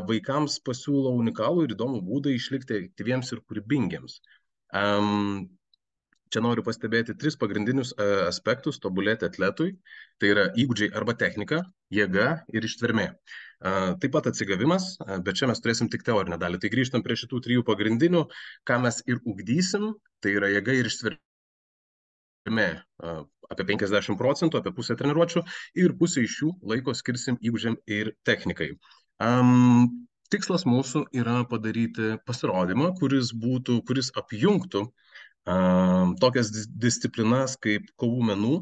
Vaikams pasiūlo unikalų ir įdomų būdą išlikti aktyviems ir kūrybingiems. Čia noriu pastebėti 3 pagrindinius aspektus tobulėti atletui. Tai yra įgūdžiai arba technika, jėga ir ištvermė. Taip pat atsigavimas, bet čia mes turėsim tik teorinę dalį. Tai grįžtam prie šitų 3 pagrindinių, ką mes ir ugdysim, tai yra jėga ir ištvermė. Apie 50%, apie pusę treniruočių ir pusę iš jų laiko skirsim įgūdžiam ir technikai. Tikslas mūsų yra padaryti pasirodymą, kuris apjungtų tokias disciplinas kaip kovų menų,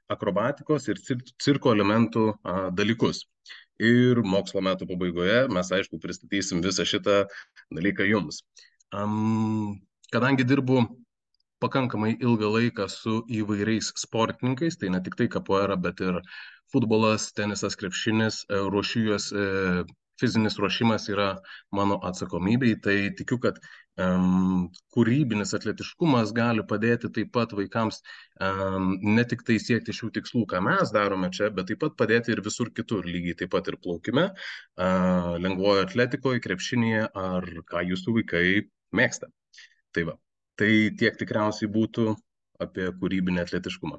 akrobatikos ir cirko elementų dalykus. Ir mokslo metų pabaigoje mes, aišku, pristatysim visą šitą dalyką jums. Kadangi dirbu pakankamai ilgą laiką su įvairiais sportininkais, tai ne tik tai kapoeira, bet ir futbolas, tenisas, krepšinis, ruošiu juos, fizinis ruošimas yra mano atsakomybei, tai tikiu, kad kūrybinis atletiškumas gali padėti taip pat vaikams ne tik tai siekti šių tikslų, ką mes darome čia, bet taip pat padėti ir visur kitur, lygiai taip pat ir plaukime, lengvojo atletikoje, krepšinėje ar ką jūsų vaikai mėgsta. Tai va. Tai tiek tikriausiai būtų apie kūrybinį atletiškumą.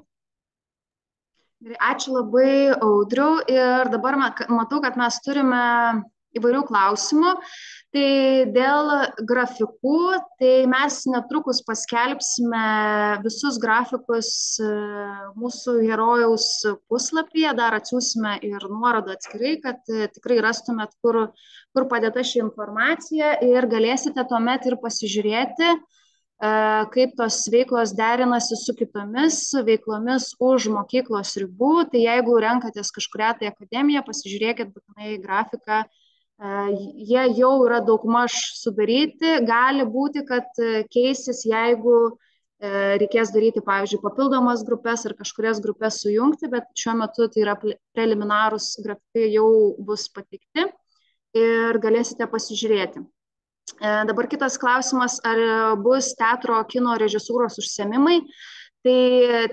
Ačiū labai, Audriau. Ir dabar matau, kad mes turime įvairių klausimų. Tai dėl grafikų, tai mes netrukus paskelbsime visus grafikus mūsų herojaus puslapyje, dar atsiųsime ir nuorodą atskirai, kad tikrai rastumėt, kur padėta ši informacija ir galėsite tuomet ir pasižiūrėti, kaip tos veiklos derinasi su kitomis veiklomis už mokyklos ribų. Tai jeigu renkatės kažkurią tai akademiją, pasižiūrėkit būtinai grafiką, jie jau yra daugmaž sudaryti. Gali būti, kad keisis, jeigu reikės daryti, pavyzdžiui, papildomas grupės ar kažkurias grupės sujungti, bet šiuo metu tai yra preliminarūs grafikai jau bus pateikti ir galėsite pasižiūrėti. Dabar kitas klausimas, ar bus teatro kino režisūros užsiėmimai. Tai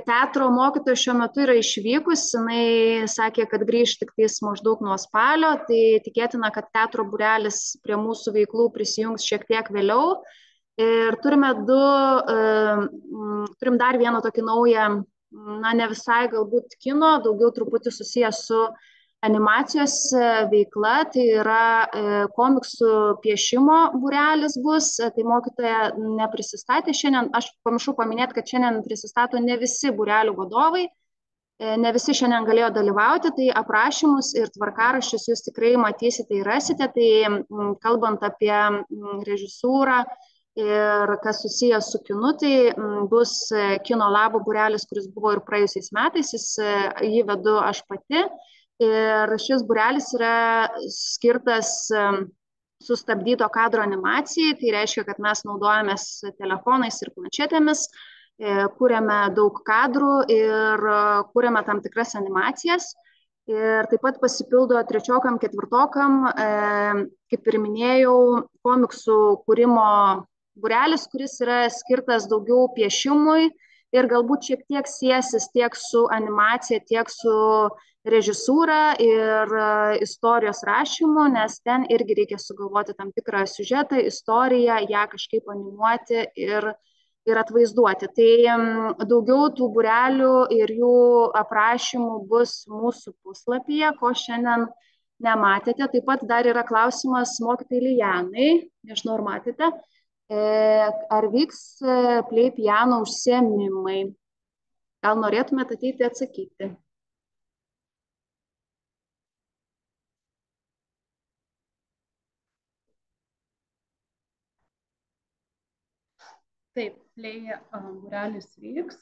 teatro mokytoja šiuo metu yra išvykus, jinai sakė, kad grįž tik tais maždaug nuo spalio, tai tikėtina, kad teatro būrelis prie mūsų veiklų prisijungs šiek tiek vėliau. Ir turim dar vieną tokį naują, ne visai galbūt kino, daugiau truputį susijęs su animacijos veikla, tai yra komiksų piešimo būrelis bus, tai mokytoja neprisistatė šiandien, aš pamiršau paminėti, kad šiandien prisistato ne visi būrelių vadovai, ne visi šiandien galėjo dalyvauti, tai aprašymus ir tvarkaraščius jūs tikrai matysite ir rasite, tai kalbant apie režisūrą ir kas susijęs su kinu, tai bus Kino labo būrelis, kuris buvo ir praėjusiais metais, jį vedu aš pati. Ir šis būrelis yra skirtas sustabdyto kadro animacijai, tai reiškia, kad mes naudojamės telefonais ir planšetėmis, kūrėme daug kadrų ir kūrėme tam tikras animacijas. Ir taip pat pasipildo trečiokam, ketvirtokam, kaip ir minėjau, komiksų kūrimo būrelis, kuris yra skirtas daugiau piešimui ir galbūt šiek tiek siesis tiek su animacija, tiek su režisūra ir istorijos rašymu, nes ten irgi reikia sugalvoti tam tikrą siužetą, istoriją, ją kažkaip animuoti ir atvaizduoti. Tai daugiau tų būrelių ir jų aprašymų bus mūsų puslapyje, ko šiandien nematėte. Taip pat dar yra klausimas mokytojai Lijanai, nežinau, ar matėte, ar vyks Play Piano užsiėmimai. Gal norėtumėte ateiti atsakyti? Taip, Play būrelis vyks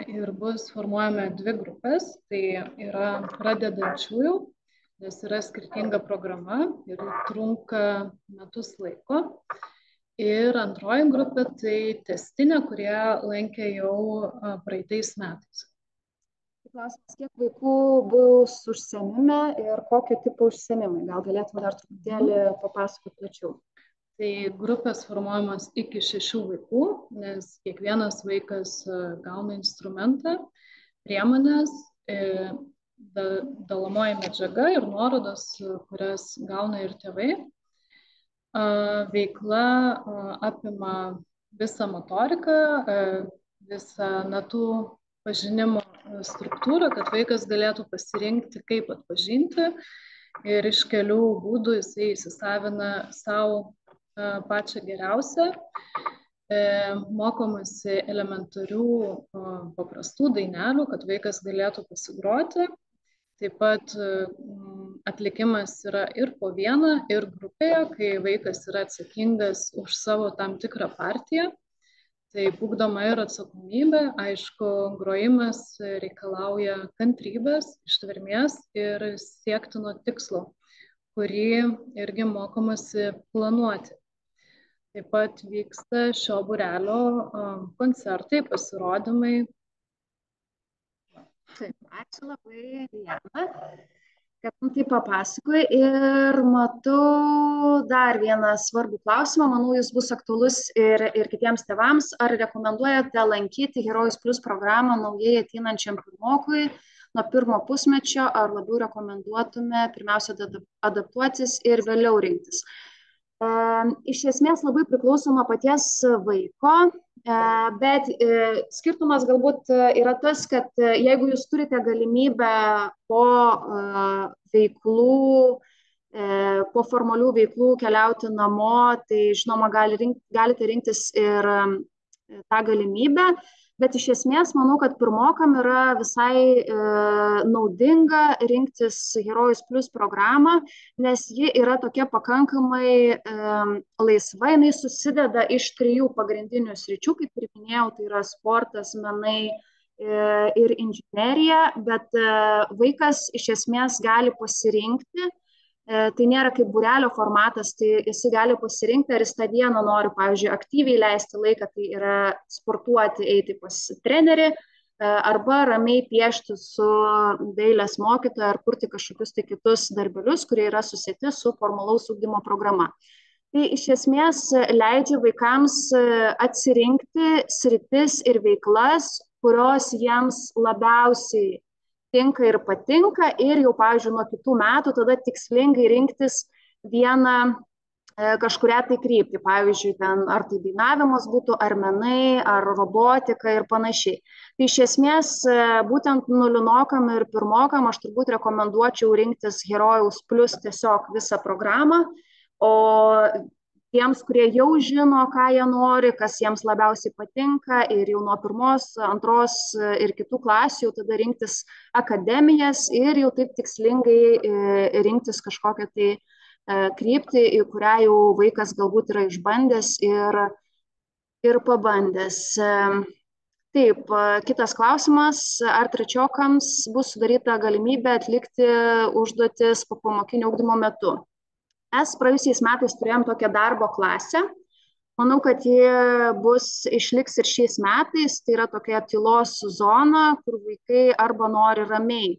ir bus formuojama 2 grupės. Tai yra pradedančiųjų, nes yra skirtinga programa ir trunka metus laiko. Ir antroji grupė tai testinė, kurie lankė jau praeitais metais. Klausimas, kiek vaikų bus užsiėmime ir kokio tipo užsiėmimai? Gal galėtume dar truputėlį papasakoti plačiau? Tai grupės formuojamas iki 6 vaikų, nes kiekvienas vaikas gauna instrumentą, priemonės, dalomoji medžiaga ir nuorodos, kurias gauna ir tėvai. Veikla apima visą motoriką, visą natų pažinimo struktūrą, kad vaikas galėtų pasirinkti, kaip atpažinti, ir iš kelių būdų jisai įsisavina savo pačią geriausią. Mokomasi elementarių paprastų dainelių, kad vaikas galėtų pasigroti. Taip pat atlikimas yra ir po vieną, ir grupėje, kai vaikas yra atsakingas už savo tam tikrą partiją. Tai ugdoma ir atsakomybė, aišku, grojimas reikalauja kantrybės, ištvermės ir siektino tikslo, kurį irgi mokomasi planuoti. Taip pat vyksta šio būrelio koncertai, pasirodymai. Taip, ačiū labai, Diana, kad tai papasakoji. Ir matau dar vieną svarbų klausimą, manau, jis bus aktualus ir kitiems tėvams. Ar rekomenduojate lankyti Herojus Plus programą naujai ateinančiam pirmokui nuo 1 pusmečio, ar labiau rekomenduotume pirmiausia adaptuotis ir vėliau rinktis? Iš esmės labai priklauso nuo paties vaiko, bet skirtumas galbūt yra tas, kad jeigu jūs turite galimybę po veiklų, po formalių veiklų keliauti namo, tai žinoma galite rinktis ir tą galimybę. Bet iš esmės manau, kad pirmokam yra visai naudinga rinktis Herojus Plus programą, nes ji yra tokia pakankamai laisva, jinai susideda iš 3 pagrindinių sričių, kaip ir minėjau, tai yra sportas, menai ir inžinerija, bet vaikas iš esmės gali pasirinkti. Tai nėra kaip būrelio formatas, tai jisai gali pasirinkti, ar jis tą dieną nori, pavyzdžiui, aktyviai leisti laiką, tai yra sportuoti, eiti pas trenerį, arba ramiai piešti su dailės mokytoja ar kurti kažkokius tai kitus darbelius, kurie yra susieti su formalaus ugdymo programa. Tai iš esmės leidžia vaikams atsirinkti sritis ir veiklas, kurios jiems labiausiai tinka ir patinka, ir jau, pavyzdžiui, nuo kitų metų tada tikslingai rinktis vieną kažkurią tai kryptį. Pavyzdžiui, ten ar tai dainavimas būtų, ar menai, ar robotika ir panašiai. Tai iš esmės būtent nulinokam ir pirmokam aš turbūt rekomenduočiau rinktis Herojus Plus tiesiog visą programą, o tiems, kurie jau žino, ką jie nori, kas jiems labiausiai patinka, ir jau nuo 1, 2 ir kitų klasių jau tada rinktis akademijas ir jau taip tikslingai rinktis kažkokią tai kryptį, į kurią jau vaikas galbūt yra išbandęs ir pabandęs. Taip, kitas klausimas, ar trečiokams bus sudaryta galimybė atlikti užduotis popamokinio ugdymo metu? Mes praėjusiais metais turėjom tokią darbo klasę. Manau, kad ji išliks ir šiais metais. Tai yra tokia tylos zona, kur vaikai arba nori ramiai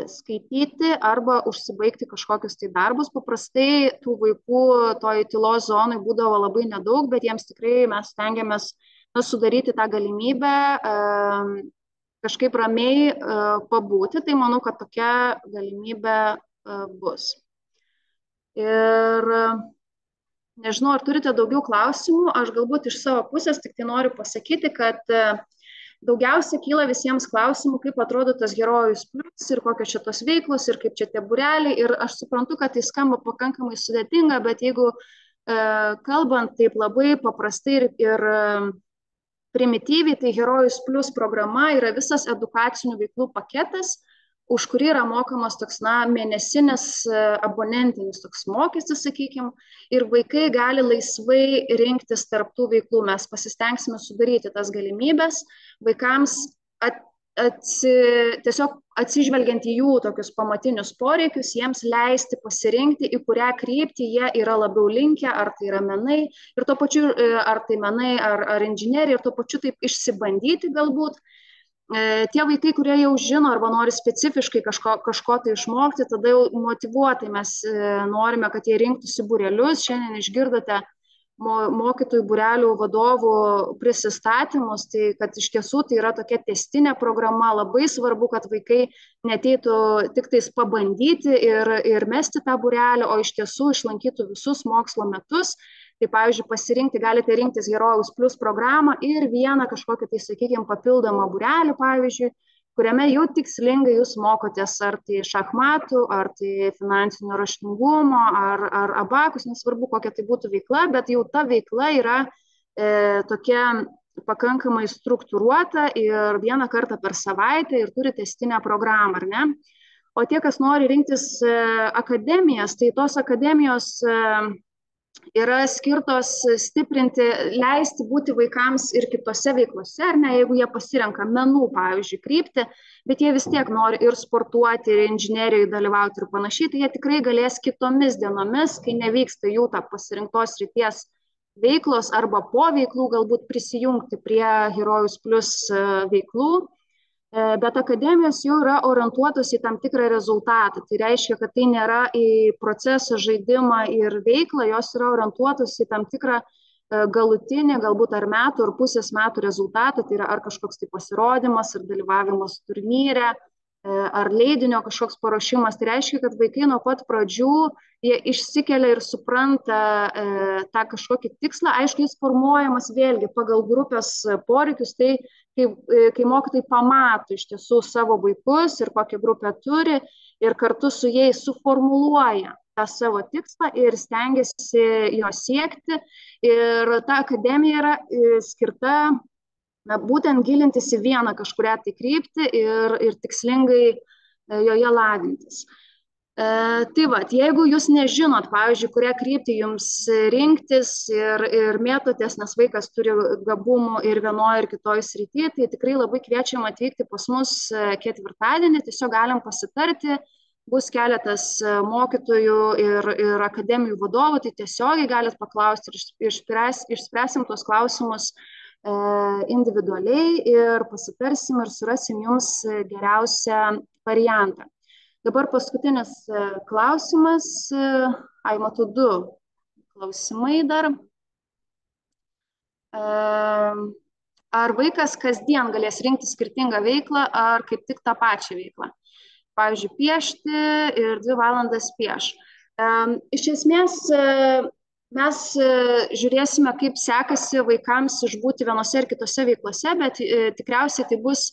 skaityti arba užsibaigti kažkokius tai darbus. Paprastai tų vaikų toj tylos zonai būdavo labai nedaug, bet jiems tikrai mes stengiamės sudaryti tą galimybę kažkaip ramiai pabūti. Tai manau, kad tokia galimybė bus. Ir nežinau, ar turite daugiau klausimų. Aš galbūt iš savo pusės tik tai noriu pasakyti, kad daugiausia kyla visiems klausimų, kaip atrodo tas Herojus Plus ir kokios čia tos veiklos ir kaip čia tie būreliai. Ir aš suprantu, kad tai skamba pakankamai sudėtinga, bet jeigu kalbant taip labai paprastai ir primityviai, tai Herojus Plus programa yra visas edukacinių veiklų paketas, už kurį yra mokamas toks, mėnesinis abonentinis toks mokestis, sakykime, ir vaikai gali laisvai rinktis tarp tų veiklų. Mes pasistengsime sudaryti tas galimybės vaikams tiesiog atsižvelgiant į jų tokius pamatinius poreikius, jiems leisti pasirinkti, į kurią kryptį jie yra labiau linkę, ar tai yra menai, ir tuo pačiu, ar tai menai, ar inžinerija, ir tuo pačiu taip išsibandyti galbūt. Tie vaikai, kurie jau žino arba nori specifiškai kažko tai išmokti, tada jau motyvuotai mes norime, kad jie rinktųsi būrelius. Šiandien išgirdote mokytojų būrelių vadovų prisistatymus, tai kad iš tiesų tai yra tokia tęstinė programa. Labai svarbu, kad vaikai neteitų tik tais pabandyti ir mesti tą būrelį, o iš tiesų išlankytų visus mokslo metus. Tai, pavyzdžiui, pasirinkti galite rinktis Herojus Plus programą ir vieną kažkokį, tai sakykime, papildomą būrelį, pavyzdžiui, kuriame jau tikslingai jūs mokotės ar tai šachmatų, ar tai finansinio raštingumo, ar abakus, nesvarbu, kokia tai būtų veikla, bet jau ta veikla yra tokia pakankamai struktūruota ir vieną kartą per savaitę ir turi tęstinę programą, ar ne? O tie, kas nori rinktis akademijas, tai tos akademijos yra skirtos stiprinti, leisti būti vaikams ir kitose veiklose, ar ne, jeigu jie pasirenka menų, pavyzdžiui, kryptį, bet jie vis tiek nori ir sportuoti, ir inžinerijoje dalyvauti ir panašiai, tai jie tikrai galės kitomis dienomis, kai nevyksta jų ta pasirinktos srities veiklos arba po veiklų galbūt prisijungti prie Herojus Plus veiklų. Bet akademijos jau yra orientuotos į tam tikrą rezultatą. Tai reiškia, kad tai nėra į procesą, žaidimą ir veiklą, jos yra orientuotos į tam tikrą galutinį, galbūt ar metų, ar pusės metų rezultatą. Tai yra ar kažkoks tai pasirodymas, ar dalyvavimas turnyre, ar leidinio kažkoks paruošimas. Tai reiškia, kad vaikai nuo pat pradžių jie išsikelia ir supranta tą kažkokį tikslą. Aišku, jis formuojamas vėlgi pagal grupės poreikius, tai kai mokytojai pamato iš tiesų savo vaikus ir kokią grupę turi ir kartu su jais suformuluoja tą savo tikslą ir stengiasi jo siekti. Ir ta akademija yra skirta būtent gilintis į vieną kažkurią tai kryptį ir tikslingai joje lavintis. Tai va, jeigu jūs nežinot, pavyzdžiui, kurią kryptį jums rinktis ir mėtotės, nes vaikas turi gabumų ir vienoje ir kitoje srityje, tai tikrai labai kviečiam atvykti pas mus ketvirtadienį, tiesiog galim pasitarti, bus keletas mokytojų ir akademijų vadovų, tai tiesiogiai galit paklausti ir išspręsim tuos klausimus individualiai ir pasitarsim ir surasim jums geriausią variantą. Dabar paskutinis klausimas. Matau 2 klausimai dar. Ar vaikas kasdien galės rinkti skirtingą veiklą, ar kaip tik tą pačią veiklą? Pavyzdžiui, piešti ir 2 valandas pieš. Iš esmės, mes žiūrėsime, kaip sekasi vaikams išbūti vienose ir kitose veiklose, bet tikriausiai tai bus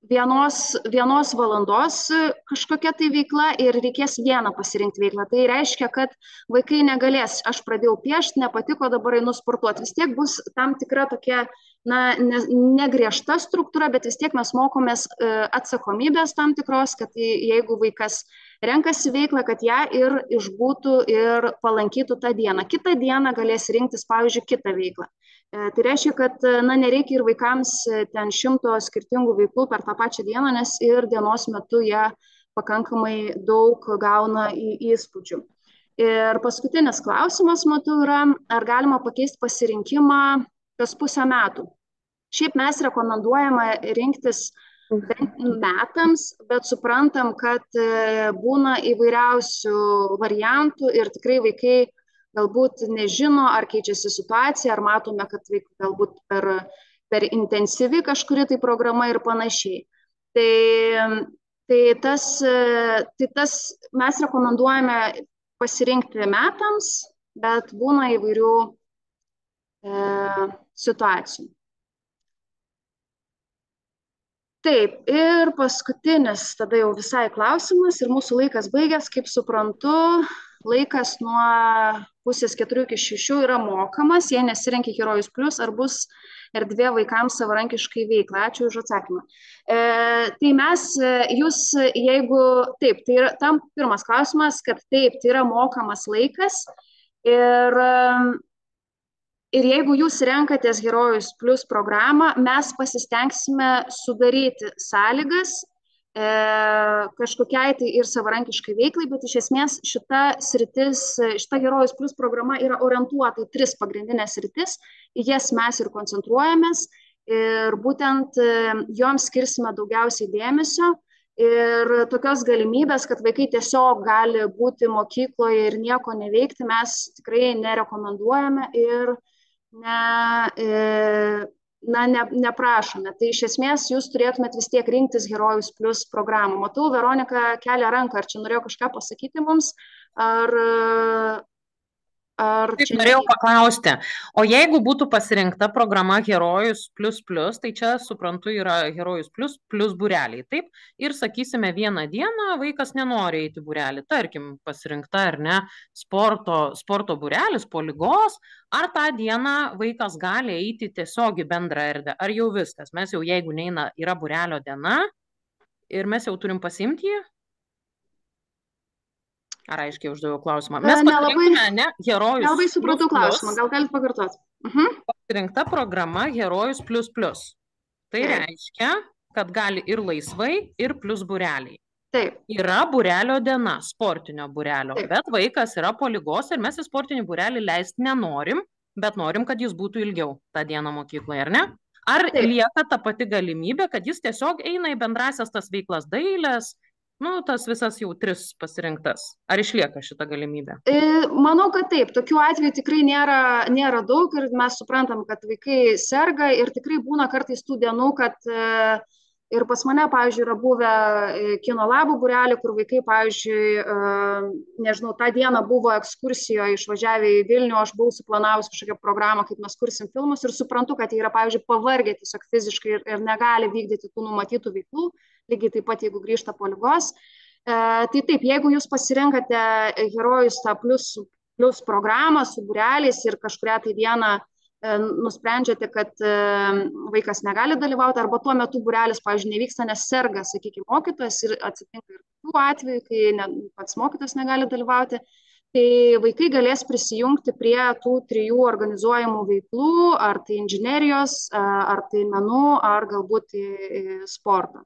vienos valandos kažkokia tai veikla ir reikės vieną pasirinkti veiklą. Tai reiškia, kad vaikai negalės, aš pradėjau piešti, nepatiko, dabar einu sportuoti. Vis tiek bus tam tikra tokia, negriežta struktūra, bet vis tiek mes mokomės atsakomybės tam tikros, kad jeigu vaikas renkasi veiklą, kad ją ir išbūtų ir palankytų tą dieną. Kitą dieną galės rinktis, pavyzdžiui, kitą veiklą. Tai reiškia, kad nereikia ir vaikams ten 100 skirtingų veiklų per tą pačią dieną, nes ir dienos metu jie pakankamai daug gauna įspūdžių. Ir paskutinis klausimas, matau, yra, ar galima pakeisti pasirinkimą kas pusę metų. Šiaip mes rekomenduojame rinktis metams, bet suprantam, kad būna įvairiausių variantų ir tikrai vaikai galbūt nežino, ar keičiasi situacija, ar matome, kad vaikai galbūt per intensyvi kažkuri tai programa ir panašiai. Tai tas mes rekomenduojame pasirinkti metams, bet būna įvairių situacijų. Taip, ir paskutinis tada jau visai klausimas ir mūsų laikas baigęs, kaip suprantu, laikas nuo 3:30 iki 6 yra mokamas, jei nesirenki Herojus Plus, ar bus erdvė vaikams savarankiškai veiklą. Ačiū už atsakymą. Tai mes, jūs, jeigu, taip, tai yra tam pirmas klausimas, kad taip, tai yra mokamas laikas ir jeigu jūs renkatės Herojus Plus programą, mes pasistengsime sudaryti sąlygas kažkokiai tai ir savarankiškai veiklai, bet iš esmės šita Herojus Plus programa yra orientuota į 3 pagrindinės sritis, į jas mes ir koncentruojamės ir būtent joms skirsime daugiausiai dėmesio ir tokios galimybės, kad vaikai tiesiog gali būti mokykloje ir nieko neveikti, mes tikrai nerekomenduojame ir neprašome. Tai iš esmės jūs turėtumėt vis tiek rinktis Herojus Plus programą. Matau, Veronika kelia ranką, ar čia norėjo kažką pasakyti mums, Taip, norėjau paklausti, o jeigu būtų pasirinkta programa Herojus Plus Plus, tai čia, suprantu, yra Herojus Plus plus būreliai, taip? Ir, sakysime, vieną dieną vaikas nenori eiti būrelį, tarkim, pasirinkta ar ne sporto būrelis po ligos, ar tą dieną vaikas gali eiti tiesiog į bendrą erdvę, ar jau viskas, mes jau jeigu neina, yra būrelio diena ir mes jau turim pasiimti jį? Ar aiškiai uždaviau klausimą? Mes pasirinktume, ne, Herojus. Nelabai supratau klausimą, gal galit pakartoti. Pasirinkta programa Herojus Plus Plus. Tai reiškia, kad gali ir laisvai, ir plus būreliai. Taip. Yra būrelio diena, sportinio būrelio, bet vaikas yra po ligos ir mes į sportinį būrelį leisti nenorim, bet norim, kad jis būtų ilgiau tą dieną mokykloje, ar ne? Ar lieka ta pati galimybė, kad jis tiesiog eina į bendrasias tas veiklas dailės, tas visas jau 3 pasirinktas. Ar išlieka šita galimybė? Manau, kad taip. Tokių atvejų tikrai nėra daug ir mes suprantam, kad vaikai serga ir tikrai būna kartais tų dienų, kad ir pas mane, pavyzdžiui, yra buvę kino labų būrelį, kur vaikai, pavyzdžiui, nežinau, tą dieną buvo ekskursijoje išvažiavę į Vilnių, aš buvau suplanavus kažkokią programą, kaip mes kursim filmus ir suprantu, kad jie yra, pavyzdžiui, pavargę tiesiog fiziškai ir negali vykdyti tų numatytų veiklų. Lygiai taip pat, jeigu grįžta po ligos. Tai taip, jeigu jūs pasirinkate Herojus Plus programą su būreliais ir kažkurią tai dieną nusprendžiate, kad vaikas negali dalyvauti, arba tuo metu būrelis, pavyzdžiui, nevyksta, nes serga, sakykime, mokytojas ir atsitinka ir tokių atvejų, kai pats mokytojas negali dalyvauti, tai vaikai galės prisijungti prie tų 3 organizuojamų veiklų, ar tai inžinerijos, ar tai menų, ar galbūt sporto.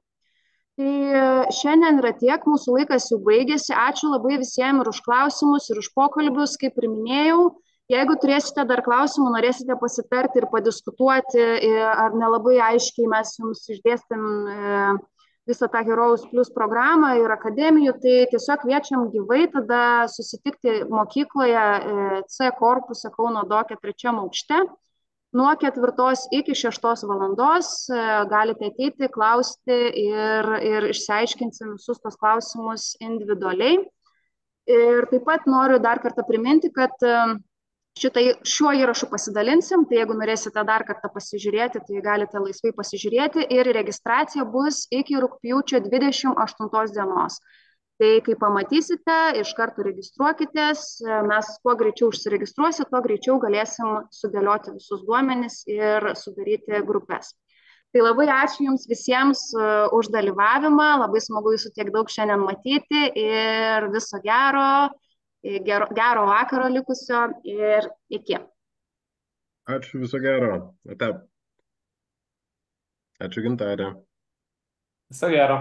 Tai šiandien yra tiek, mūsų laikas jau baigėsi. Ačiū labai visiems ir už klausimus, ir už pokalbius, kaip ir minėjau. Jeigu turėsite dar klausimų, norėsite pasitarti ir padiskutuoti, ar nelabai aiškiai mes jums išdėstėm visą tą Herojus Plus programą ir akademijų, tai tiesiog kviečiam gyvai tada susitikti mokykloje C korpuse Kauno Doke 3 aukšte. Nuo 4 iki 6 valandos galite ateiti, klausti ir išsiaiškinsim visus tos klausimus individualiai. Ir taip pat noriu dar kartą priminti, kad šiuo įrašu pasidalinsim, tai jeigu norėsite dar kartą pasižiūrėti, tai galite laisvai pasižiūrėti ir registracija bus iki rugpjūčio 28 dienos. Tai kai pamatysite, iš karto registruokitės, mes kuo greičiau užsiregistruosi, tuo greičiau galėsim sudėlioti visus duomenis ir sudaryti grupės. Tai labai ačiū Jums visiems už dalyvavimą, labai smagu Jūsų tiek daug šiandien matyti ir viso gero vakaro likusio ir iki. Ačiū, viso gero. Ate. Ačiū, Gintarė. Viso gero.